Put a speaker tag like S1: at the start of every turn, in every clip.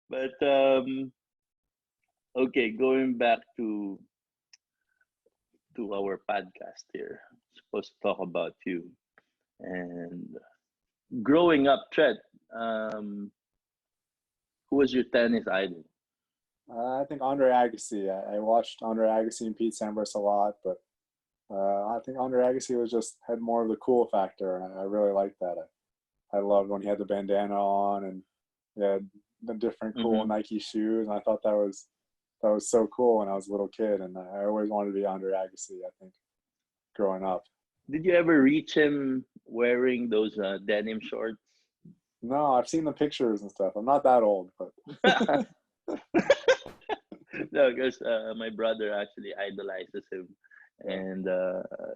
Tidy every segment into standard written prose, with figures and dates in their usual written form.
S1: But okay, going back to our podcast here. Supposed to talk about you and growing up, Tret. Um, who was your tennis idol?
S2: I think Andre Agassi. I watched Andre Agassi and Pete Sampras a lot, but I think Andre Agassi was just had more of the cool factor, and I really liked that. I loved when he had the bandana on and he had the different cool
S1: Hmm.
S2: Nike shoes, and I thought that was so cool when I was a little kid, and I always wanted to be Andre Agassi. I think growing up.
S1: Did you ever reach him wearing those denim shorts?
S2: No, I've seen the pictures and stuff. I'm not that old, but
S1: No, because my brother actually idolizes him,
S2: yeah,
S1: and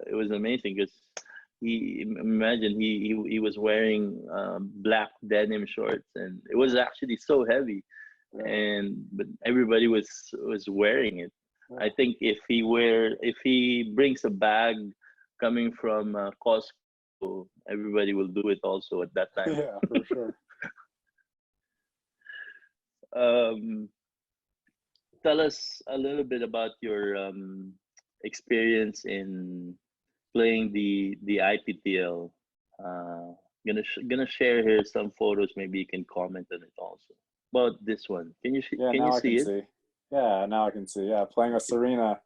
S1: it was amazing because he imagine he was wearing black denim shorts, and it was actually so heavy,
S2: yeah,
S1: and but everybody was wearing it.
S2: yeah,
S1: I think if he brings a bag coming from Costco, everybody will do it also at that time.
S2: yeah, for sure.
S1: Um, Tell us a little bit about your experience in playing the IPTL. Gonna share here some photos. Maybe you can comment on it also. About this one,
S2: Yeah,
S1: can you
S2: now I can
S1: see it?
S2: see. Yeah, now I can see. Yeah, playing with Serena,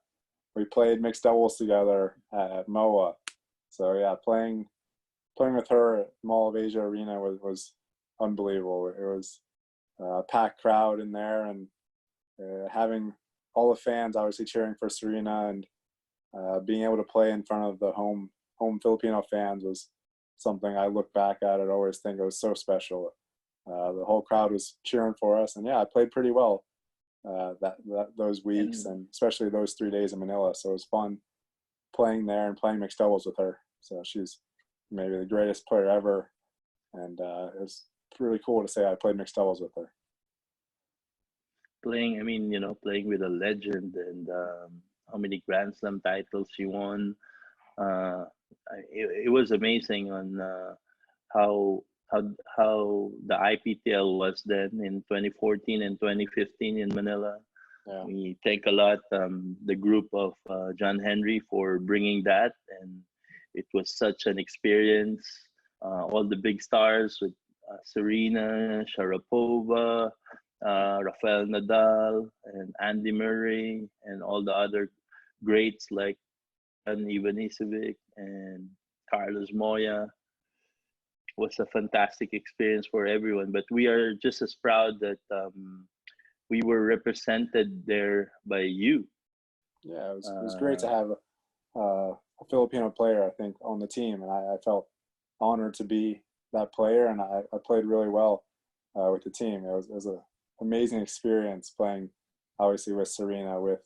S2: we played mixed doubles together at MOA. So yeah, playing with her at Mall of Asia Arena was unbelievable. It was a packed crowd in there, and having all the fans obviously cheering for Serena, and being able to play in front of the home Filipino fans was something I look back at and always think it was so special. The whole crowd was cheering for us, and yeah, I played pretty well that those weeks,
S1: And
S2: and especially those 3 days in Manila. So it was fun playing there and playing mixed doubles with her. So she's maybe the greatest player ever, and it was really cool to say I played mixed doubles with her.
S1: playing, I mean, playing with a legend, and how many Grand Slam titles she won. Uh, it was amazing on how how the IPTL was then in 2014 and 2015 in Manila.
S2: Yeah,
S1: We thank a lot the group of John Henry for bringing that, and it was such an experience. All the big stars with Serena, Sharapova, Rafael Nadal, and Andy Murray, and all the other greats like Ivanisevic and Carlos Moya. Was a fantastic experience for everyone. But we are just as proud that we were represented there by you.
S2: yeah, it was great to
S1: Uh,
S2: have a Filipino player, I think, on the team, and I felt honored to be that player, and I played really well with the team. It was an amazing experience playing, obviously, with Serena, with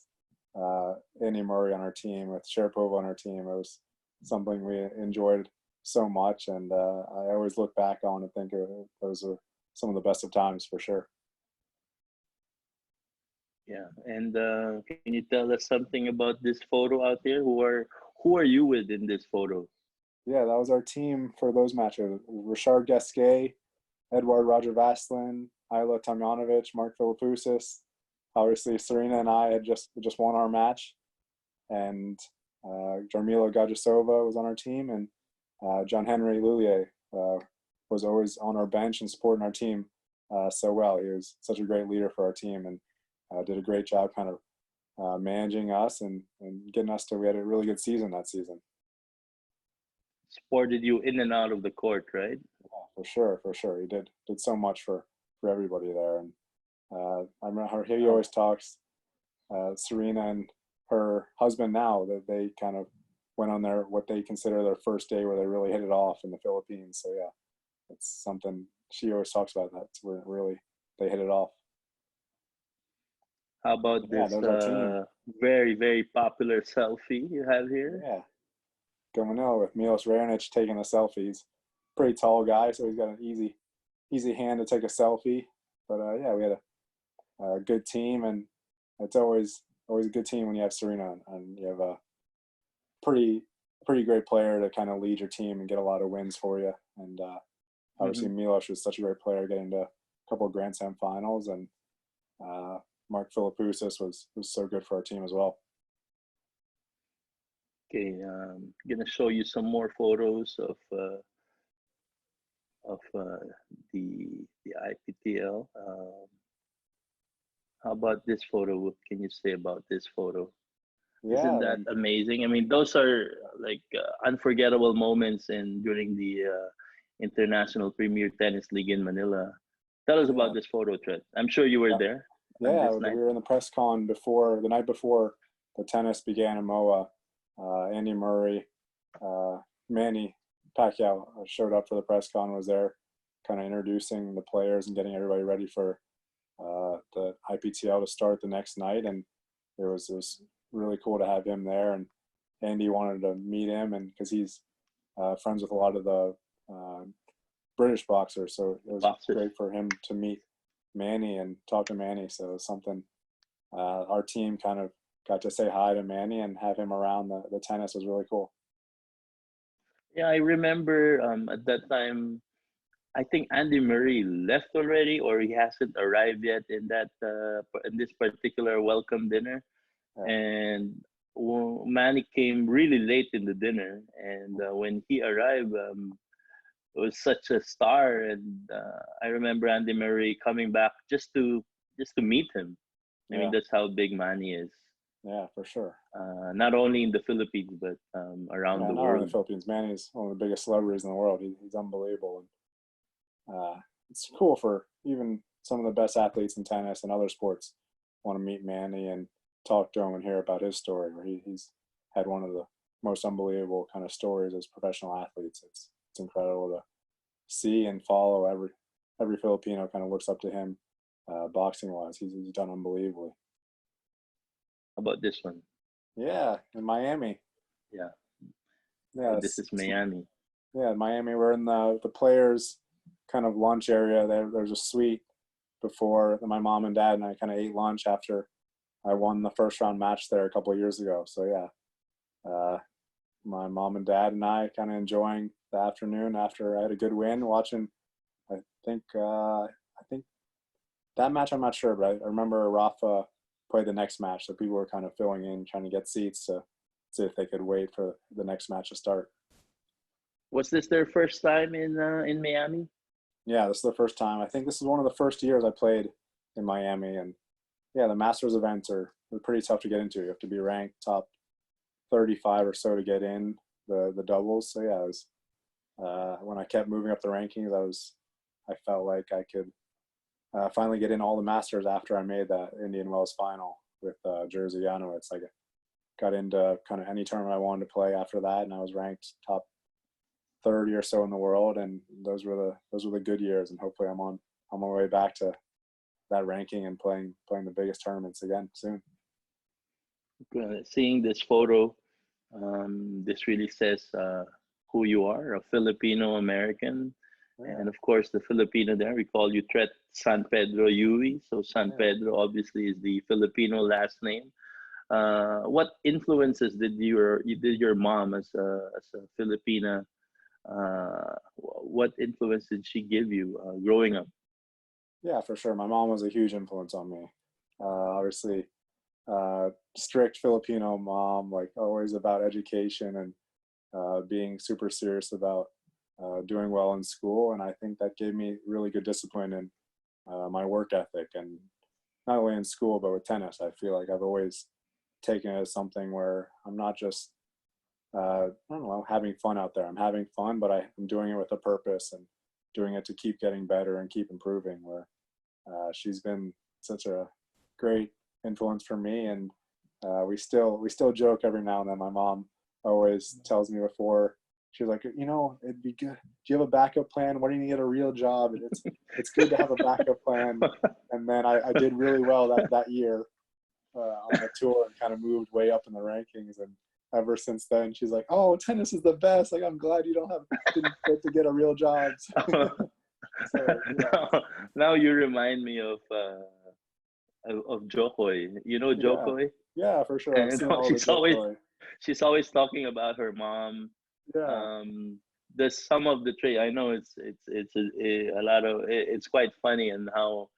S2: Andy Murray on our team, with Sharapova on our team. It was something we enjoyed so much, and I always look back on and think those are some of the best of times for sure.
S1: yeah, and can you tell us something about this photo out here? Who are you with in this photo?
S2: Yeah, that was our team for those matches. Richard Gasquet, Edward Roger Vaslin, Ila Tomjanovic, Mark Philippoussis. Obviously, Serena and I had just won our match, and Jarmila Gajasova was on our team, and John Henry Lullier was always on our bench and supporting our team so well. He was such a great leader for our team, and did a great job kind of managing us and getting us to. We had a really good season that season.
S1: Supported you in and out of the court, right?
S2: Yeah, for sure, for sure. He did so much for everybody there, and I remember how he
S1: Oh,
S2: always talks. Serena and her husband now that they kind of went on their what they consider their first day where they really hit it off in the Philippines. So yeah, it's something she always talks about. That's where really they hit it off.
S1: how about
S2: Yeah,
S1: this
S2: there's our team.
S1: very, very popular selfie you have here?
S2: Yeah, Gomanil with Milos Raonic taking the selfies. Pretty tall guy, so he's got an easy hand to take a selfie. But yeah, we had a good team, and it's always a good team when you have Serena and you have a pretty pretty great player to kind of lead your team and get a lot of wins for you. And obviously
S1: Hmm.
S2: Milos was such a great player, getting to a couple of Grand Slam finals, and Mark Philippoussis was so good for our team as well.
S1: Okay, gonna show you some more photos of the IPTL. How about this photo? What can you say about this photo? Isn't
S2: Yeah,
S1: that amazing? I mean, those are like unforgettable moments during the International Premier Tennis League in Manila. Tell us about
S2: yeah,
S1: this photo, Trent. I'm sure you were there on
S2: yeah.
S1: this
S2: We
S1: night.
S2: were in the press con the night before the tennis began in MOA. Andy Murray, Manny, Pacquiao showed up for the press con. Was there, kind of introducing the players and getting everybody ready for the IPTL to start the next night, and it was really cool to have him there. And Andy wanted to meet him, and because he's friends with a lot of the British boxers, so it was great for him to meet Manny and talk to Manny. So it was something our team kind of got to say hi to Manny and have him around the tennis was really cool.
S1: Yeah, I remember at that time, I think Andy Murray left already, or he hasn't arrived yet in this particular welcome dinner. Yeah. And Manny came really late in the dinner, and when he arrived, it was such a star. And I remember Andy Murray coming back just to meet him. I mean, that's how big Manny is.
S2: Yeah, for sure.
S1: Not only in the Philippines, but around the world.
S2: Not only in the Philippines. Manny's one of the biggest celebrities in the world. He's unbelievable. And it's cool for even some of the best athletes in tennis and other sports want to meet Manny and talk to him and hear about his story, where he's had one of the most unbelievable kind of stories as professional athletes. It's incredible to see and follow. Every Filipino kind of looks up to him boxing wise. He's done unbelievably.
S1: How about this one?
S2: Yeah, in Miami.
S1: Yeah.
S2: Yeah,
S1: this is Miami.
S2: Yeah, in Miami. We're in the players' kind of lunch area. There's a suite before my mom and dad and I kind of ate lunch after I won the first round match there a couple of years ago. So yeah, my mom and dad and I kind of enjoying the afternoon after I had a good win, watching. I think that match I'm not sure, but I remember Rafa played the next match, so people were kind of filling in, trying to get seats to see if they could wait for the next match to start.
S1: Was this their first time in Miami?
S2: Yeah, this is the first time. I think this is one of the first years I played in Miami, and yeah, the Masters events are pretty tough to get into. You have to be ranked top 35 or so to get in the doubles. So yeah, it was when I kept moving up the rankings, I felt like I could finally get in all the Masters after I made that Indian Wells final with Jerzy Janowicz. I got into kind of any tournament I wanted to play after that, and I was ranked top 30 or so in the world, and those were the good years. And hopefully, I'm on my way back to that ranking and playing the biggest tournaments again soon.
S1: Seeing this photo, this really says who you are, a Filipino American. Yeah. And of course, the Filipino there, we call you Tret San Pedro Huey. So San Pedro obviously is the Filipino last name. What influences did your mom as a Filipina? What influence did she give you growing up?
S2: Yeah, for sure. My mom was a huge influence on me. Obviously, strict Filipino mom, like always about education and being super serious about doing well in school. And I think that gave me really good discipline in my work ethic, and not only in school, but with tennis. I feel like I've always taken it as something where I'm not just, I don't know, having fun out there. I'm having fun, but I'm doing it with a purpose and doing it to keep getting better and keep improving, where she's been such a great influence for me. And we still joke every now and then. My mom always tells me before, she's like, it'd be good. Do you have a backup plan? Why don't you get a real job? It's good to have a backup plan. And then I did really well that year on the tour and kind of moved way up in the rankings. And ever since then, she's like, "Oh, tennis is the best. Like, I'm glad you didn't get to get a real job." So, yeah.
S1: Now you remind me of Jokoy. You know Jokoy?
S2: Yeah, for sure.
S1: She's always talking about her mom.
S2: Yeah.
S1: There's some of the trait. I know it's a lot of. It's quite funny and how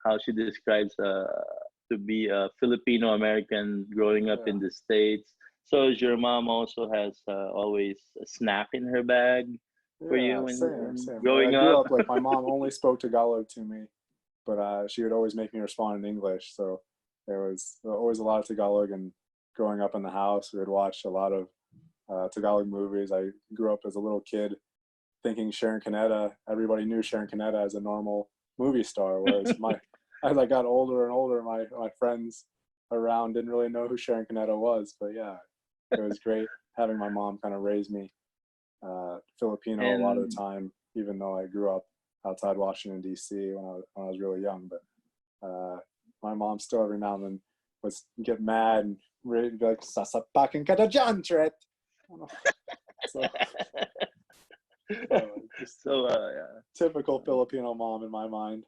S1: how she describes to be a Filipino American growing up
S2: Yeah.
S1: in the States. So your mom also has always a snack in her bag for you
S2: Yeah,
S1: when
S2: same. Like I
S1: growing
S2: grew
S1: up.
S2: up like my mom only spoke Tagalog to me, but she would always make me respond in English. So there was always a lot of Tagalog. And growing up in the house, we would watch a lot of Tagalog movies. I grew up as a little kid thinking Sharon Canetta, everybody knew Sharon Canetta as a normal movie star, whereas as I got older and older, my friends around didn't really know who Sharon Canetta was. But yeah, it was great having my mom kind of raise me Filipino a lot of the
S1: And
S2: time, even though I grew up outside Washington D.C. When I was really young. But my mom still every now and then would get mad and really be like, "Sasapakin ka na dyan, Tret." So, just
S1: so yeah,
S2: typical Filipino mom in my mind.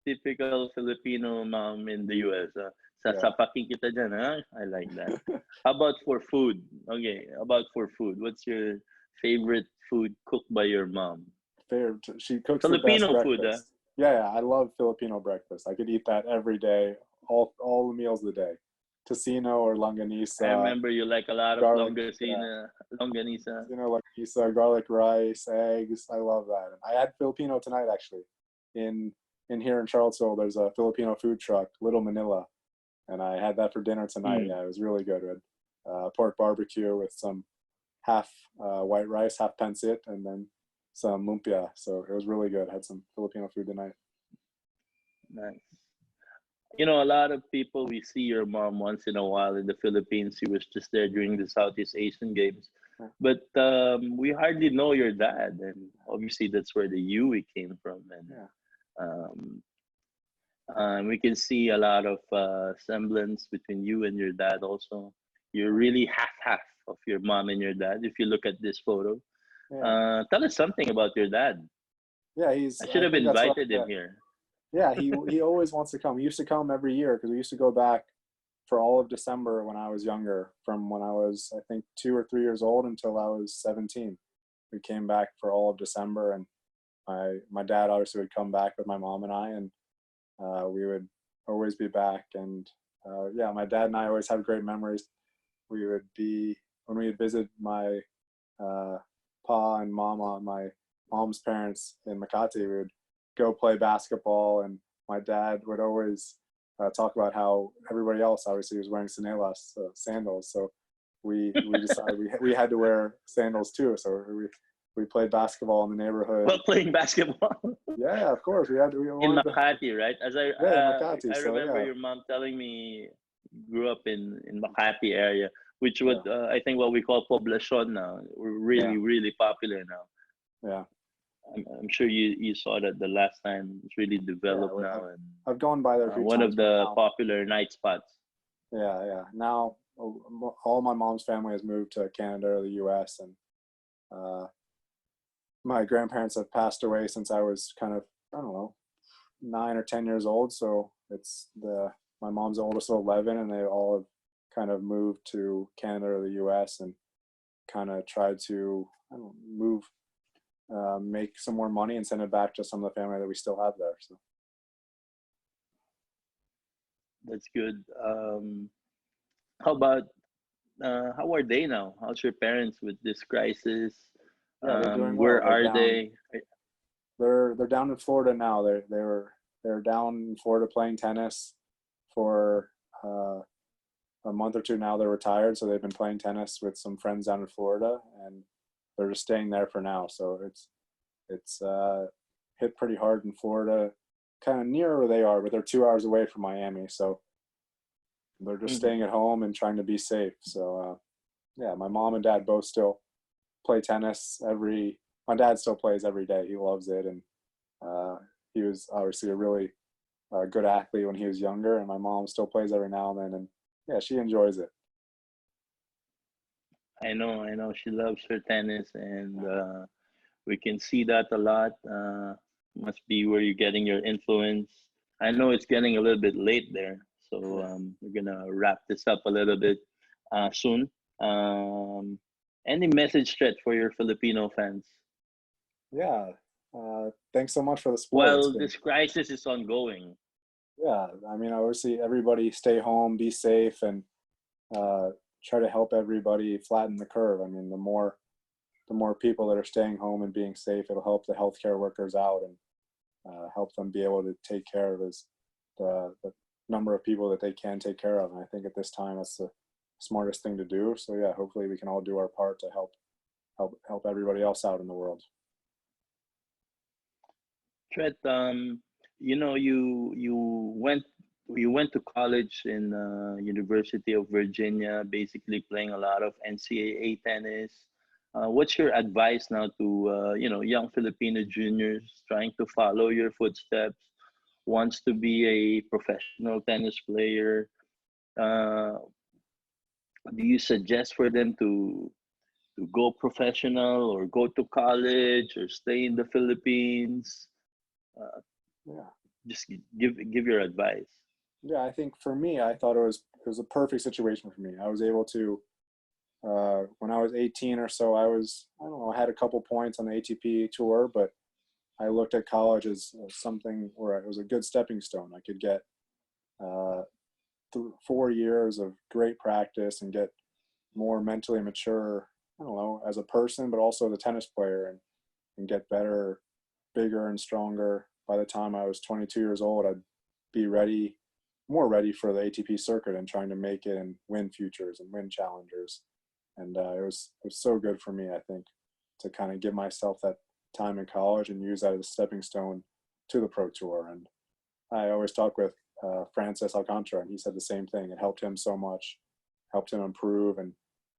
S1: typical Filipino mom in the US.
S2: Yeah.
S1: Sasapakin kita dyan, huh? I like that. How about for food? Okay, about for food. What's your favorite food cooked by your mom?
S2: Favorite. She cooks the best
S1: Filipino food, huh?
S2: breakfast. Yeah, I love Filipino breakfast. I could eat that every day, all the meals of the day. Tocino or
S1: I
S2: longanisa,
S1: remember you like a lot of
S2: garlic, yeah,
S1: longanisa, longanisa.
S2: longanisa, garlic rice, eggs. I love that. And I had Filipino tonight actually. In here in Charlottesville, there's a Filipino food truck, Little Manila, and I had that for dinner tonight.
S1: Mm,
S2: Yeah, it was really good. We had pork barbecue with some half white rice, half pancit, and then some lumpia. So it was really good. I had some Filipino food tonight.
S1: nice. You know, a lot of people, we see your mom once in a while in the Philippines. She was just there during the Southeast Asian Games.
S2: Yeah.
S1: But we hardly know your dad. And obviously, that's where the Huey came from. And
S2: Yeah.
S1: um, we can see a lot of semblance between you and your dad also. You're really half-half of your mom and your dad if you look at this photo.
S2: Yeah.
S1: Tell us something about your dad.
S2: Yeah.
S1: I should
S2: I
S1: have
S2: think that's what.
S1: invited him here.
S2: Yeah. He always wants to come. He used to come every year because we used to go back for all of December when I was younger, from when I was, I think, 2 or 3 years old until I was 17. We came back for all of December, and my dad obviously would come back with my mom and I, and we would always be back. And yeah, my dad and I always have great memories. We would be, when we would visit my uh, pa and mama, my mom's parents in Makati, we would go play basketball, and my dad would always talk about how everybody else obviously was wearing sandals. So we decided we had to wear sandals too. So we played basketball in the neighborhood.
S1: While playing basketball.
S2: Yeah, of course we had to. We
S1: In
S2: wanted to.
S1: Makati, right? As
S2: Yeah, in Makati.
S1: I
S2: So
S1: remember
S2: yeah,
S1: your mom telling me grew up in Makati area, which would
S2: yeah,
S1: I think what we call poblacion now. We're
S2: yeah,
S1: really popular now.
S2: yeah,
S1: I'm sure you saw that the last time. It's really
S2: yeah.
S1: developed now and
S2: I've gone by there a few
S1: one
S2: times,
S1: of
S2: but
S1: the
S2: now,
S1: popular night spots.
S2: yeah. Now all my mom's family has moved to Canada or the U.S. and uh, my grandparents have passed away since I was kind of, I don't know, 9 or 10 years old. So it's my mom's oldest of 11, and they all have kind of moved to Canada or the U.S. and kind of tried to, I don't know, move, make some more money and send it back to some of the family that we still have there. So
S1: That's good. How about how are they now? How's your parents with this crisis?
S2: yeah, they're doing well.
S1: Where are they?
S2: They're down in Florida now. They're down in Florida playing tennis for a month or two now. They're retired, so they've been playing tennis with some friends down in Florida, and they're just staying there for now. So it's hit pretty hard in Florida, kind of near where they are, but they're 2 hours away from Miami. So they're just
S1: Mhm.
S2: staying at home and trying to be safe. So yeah, my mom and dad both still play tennis my dad still plays every day. He loves it. And he was obviously a really good athlete when he was younger, and my mom still plays every now and then. And yeah, she enjoys it.
S1: I know she loves her tennis, and we can see that a lot. Must be where you're getting your influence. I know it's getting a little bit late there, so we're gonna wrap this up a little bit soon. Um, any message thread for your Filipino fans?
S2: Yeah. Thanks so much for the support. It's
S1: Well,
S2: been,
S1: this crisis is ongoing.
S2: Yeah, I mean, obviously, everybody stay home, be safe, and uh, try to help everybody flatten the curve. I mean, the more people that are staying home and being safe, it'll help the healthcare workers out and help them be able to take care of the number of people that they can take care of. And I think at this time, that's the smartest thing to do. So yeah, hopefully we can all do our part to help everybody else out in the world.
S1: Tret, you went to college in University of Virginia, basically playing a lot of NCAA tennis. What's your advice now to young Filipino juniors trying to follow your footsteps, wants to be a professional tennis player? Uh, do you suggest for them to go professional or go to college or stay in the Philippines? Uh,
S2: Yeah.
S1: just give your advice.
S2: Yeah, I think for me, I thought it was a perfect situation for me. I was able to when I was 18 or so, I don't know, I had a couple points on the ATP tour, but I looked at college as something where it was a good stepping stone. I could get 4 years of great practice and get more mentally mature. I don't know, as a person, but also as a tennis player, and get better, bigger, and stronger. By the time I was 22 years old, I'd be ready, more ready for the ATP circuit and trying to make it and win futures and win challengers. And it was so good for me, I think, to kind of give myself that time in college and use that as a stepping stone to the pro tour. And I always talk with Francis Alcantara, and he said the same thing. It helped him so much, helped him improve, and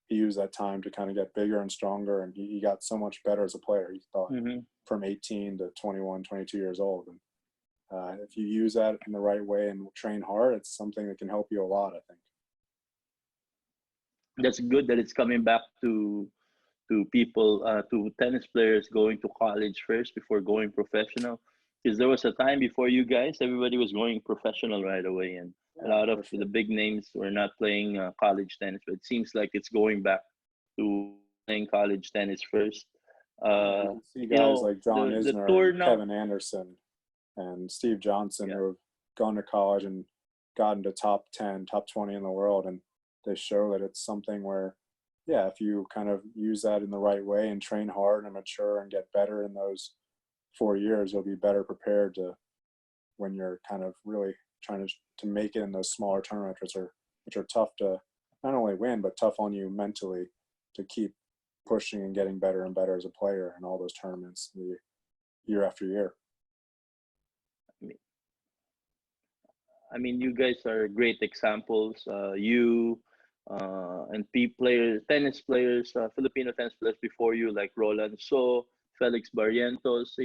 S2: he used that time to kind of get bigger and stronger. And he got so much better as a player, he thought,
S1: Mm-hmm.
S2: from 18 to 21, 22 years old. And if you use that in the right way and train hard, it's something that can help you a lot, I think.
S1: That's good that it's coming back to people to tennis players going to college first before going professional. Because there was a time before you guys, everybody was going professional right away, and a
S2: Yeah,
S1: lot of
S2: for sure.
S1: the big names were not playing college tennis. But it seems like it's going back to playing college tennis first.
S2: Yeah, you
S1: Uh,
S2: can see guys like John
S1: the
S2: Isner
S1: tour
S2: and
S1: now.
S2: Kevin Anderson and Steve Johnson,
S1: Yeah.
S2: who have gone to college and gotten to top 10, top 20 in the world. And they show that it's something where, yeah, if you kind of use that in the right way and train hard and mature and get better in those 4 years, you'll be better prepared to when you're kind of really trying to make it in those smaller tournaments, which are tough to not only win, but tough on you mentally to keep pushing and getting better and better as a player in all those tournaments year after year.
S1: I mean, you guys are great examples. You and tennis players, Filipino tennis players before you, like Roland So, Felix Barrientos,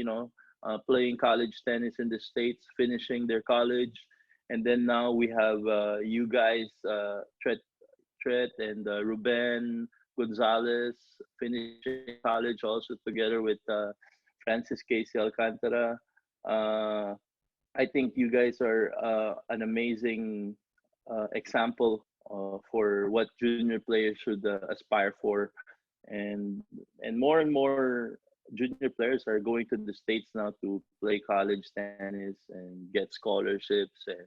S1: playing college tennis in the States, finishing their college. And then now we have you guys, Tret and Ruben Gonzalez, finishing college also together with Francis Casey Alcantara. Uh, I think you guys are an amazing example for what junior players should aspire for, and more junior players are going to the states now to play college tennis and get scholarships and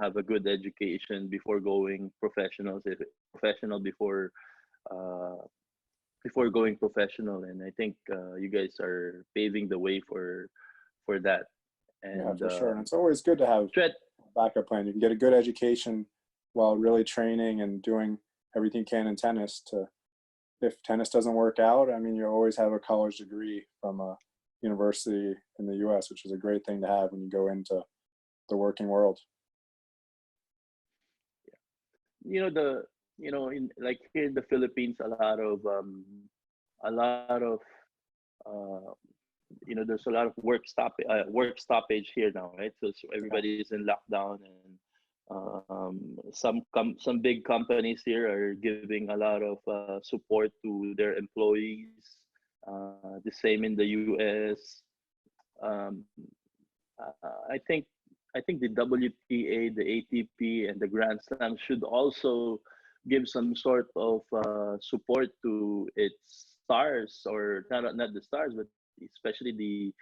S1: have a good education before going professionals. If professional uh, before going professional, and I think you guys are paving the way for that.
S2: Yeah,
S1: And
S2: for sure. And it's always good to have
S1: Tret,
S2: a backup plan. You can get a good education while really training and doing everything you can in tennis. To if tennis doesn't work out, I mean, you always have a college degree from a university in the U.S., which is a great thing to have when you go into the working world.
S1: the in like here in the Philippines, a lot of uh, there's a lot of work stoppage here now, right? So
S2: Yeah,
S1: everybody is in lockdown, and some big companies here are giving a lot of support to their employees. The same in the US. Um, I think the WTA, the ATP, and the Grand Slam should also give some sort of support to its stars, or not the stars, but especially the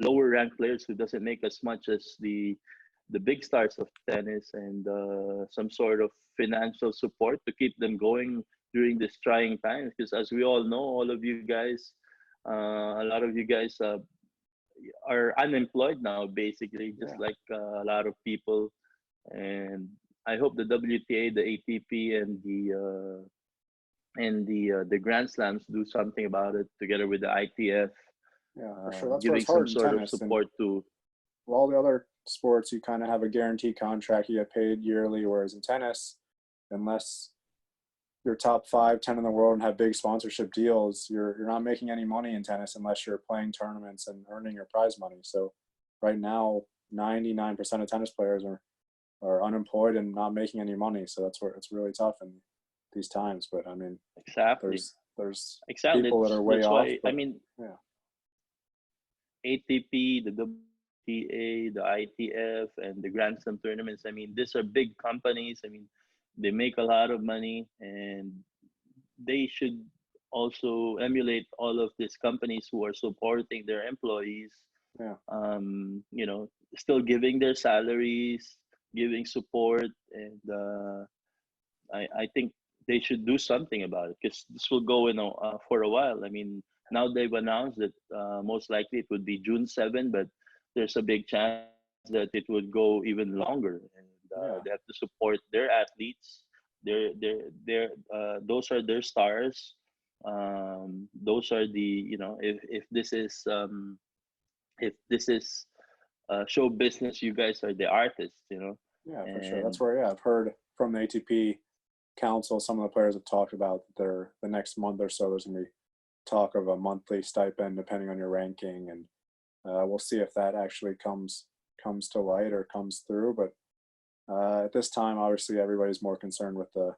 S1: lower ranked players who doesn't make as much as the big stars of tennis, and some sort of financial support to keep them going during this trying times. Because as we all know, all of you guys, a lot of you guys are unemployed now, basically, just
S2: Yeah.
S1: like a lot of people. And I hope the WTA, the ATP, and the Grand Slams do something about it together with the ITF,
S2: Yeah, for sure. That's where
S1: giving
S2: it's
S1: some
S2: hard in
S1: sort of
S2: tennis. And
S1: support to.
S2: all the other sports, you kind of have a guaranteed contract. You get paid yearly, whereas in tennis, unless you're top 5, 10 in the world and have big sponsorship deals, you're not making any money in tennis unless you're playing tournaments and earning your prize money. So right now, 99% of tennis players are unemployed and not making any money. So that's where it's really tough in these times. But I mean,
S1: Exactly.
S2: there's
S1: Exactly.
S2: people that are way
S1: That's
S2: off.
S1: why, I
S2: But
S1: mean,
S2: yeah,
S1: ATP, the WTA, the ITF, and the Grand Slam tournaments. I mean, these are big companies. I mean, they make a lot of money, and they should also emulate all of these companies who are supporting their employees.
S2: yeah,
S1: Still giving their salaries, giving support, and I think they should do something about it, because this will go for a while. I mean, now they've announced that most likely it would be June 7, but there's a big chance that it would go even longer, and they
S2: yeah,
S1: have to support their athletes. Those are their stars. Those are if this is show business, you guys are the artists,
S2: yeah, for sure. That's
S1: and
S2: where, yeah, I've heard from the ATP council, some of the players have talked about that the next month or so, there's going to be talk of a monthly stipend depending on your ranking. And we'll see if that actually comes to light or comes through. But at this time, obviously, everybody's more concerned with the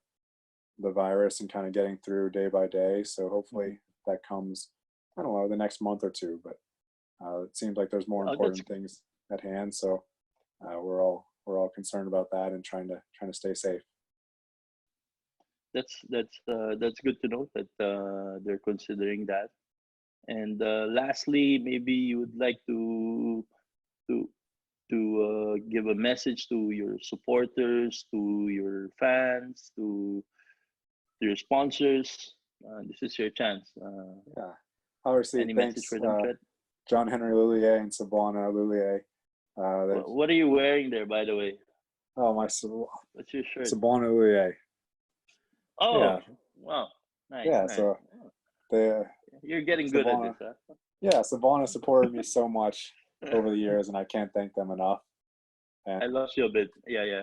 S2: virus and kind of getting through day by day. So hopefully that comes, I don't know, the next month or two. But it seems like there's more important things at hand. So we're all concerned about that and trying to stay safe.
S1: that's good to know that they're considering that. And lastly, maybe you would like to give a message to your supporters, to your fans, to your sponsors. This is your chance.
S2: Yeah. Obviously,
S1: Any message
S2: thanks,
S1: for them, Fred?
S2: John Henry Lullier and Sabana Lullier.
S1: What are you wearing there, by the way?
S2: Oh, my
S1: What's your shirt?
S2: Sabana Lullier.
S1: Oh,
S2: Yeah,
S1: wow, nice,
S2: yeah.
S1: nice.
S2: So they
S1: You're getting good at this,
S2: Savannah,
S1: huh?
S2: yeah, Savannah supported me so much over the years, and I can't thank them enough. And
S1: I lost you a bit. Yeah, yeah.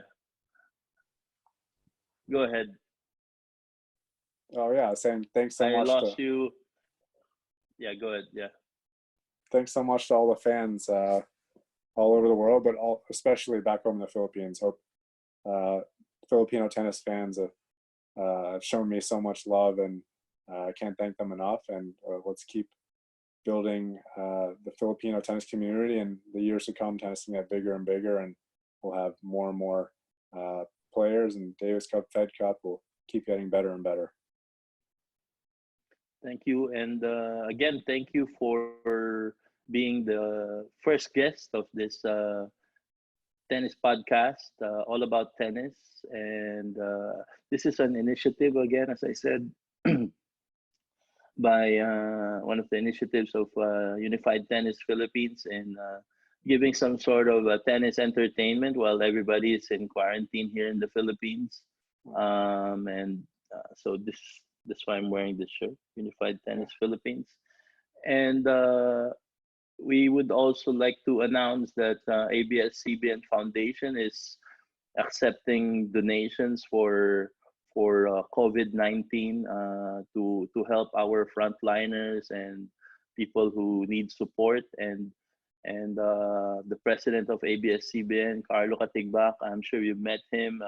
S1: Go ahead.
S2: oh yeah, saying thanks so
S1: I
S2: much to
S1: lost you. Yeah, go ahead. Yeah.
S2: all the fans all over the world, but especially back home in the Philippines. Hope uh, Filipino tennis fans have shown me so much love, and I can't thank them enough. And let's keep building the Filipino tennis community, and the years to come, tennis can get bigger and bigger, and we'll have more and more players, and Davis Cup, Fed Cup will keep getting better and better.
S1: Thank you. And again, thank you for being the first guest of this tennis podcast, all about tennis. And this is an initiative, again, as I said, by one of the initiatives of Unified Tennis Philippines, and giving some sort of tennis entertainment while everybody is in quarantine here in the Philippines. And so that's why I'm wearing this shirt, Unified Tennis Philippines. And we would also like to announce that ABS-CBN Foundation is accepting donations for COVID-19 to help our frontliners and people who need support. And the president of ABS-CBN, Carlo Katigbak, I'm sure you've met him.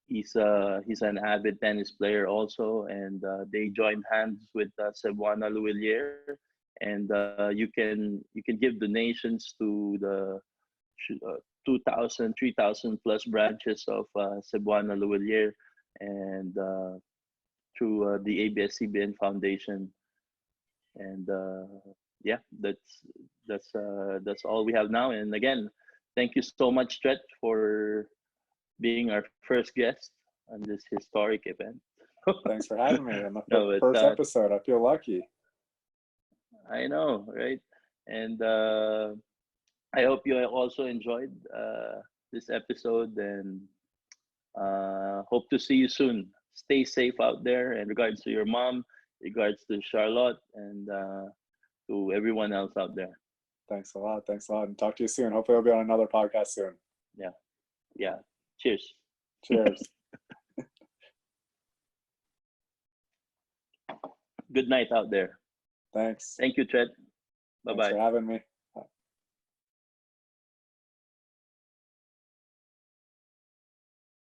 S1: He's an avid tennis player also, and they joined hands with Cebuana Luillier, and you can give donations to the 2,000, 3,000 plus branches of Cebuana Luillier, and through the ABS-CBN Foundation. And yeah, that's all we have now. And again, thank you so much, Tret, for being our first guest on this historic event.
S2: Thanks for having me on the
S1: No, but
S2: first episode. I feel lucky.
S1: I know, right? And I hope you also enjoyed this episode, and hope to see you soon. Stay safe out there, and regards to your mom, regards to Charlotte, and to everyone else out there.
S2: Thanks a lot. Thanks a lot. And talk to you soon. Hopefully I'll be on another podcast soon.
S1: Yeah, yeah. Cheers.
S2: Cheers.
S1: Good night out there.
S2: Thanks.
S1: Thank you, Tret. Bye
S2: Thanks
S1: bye.
S2: for having me.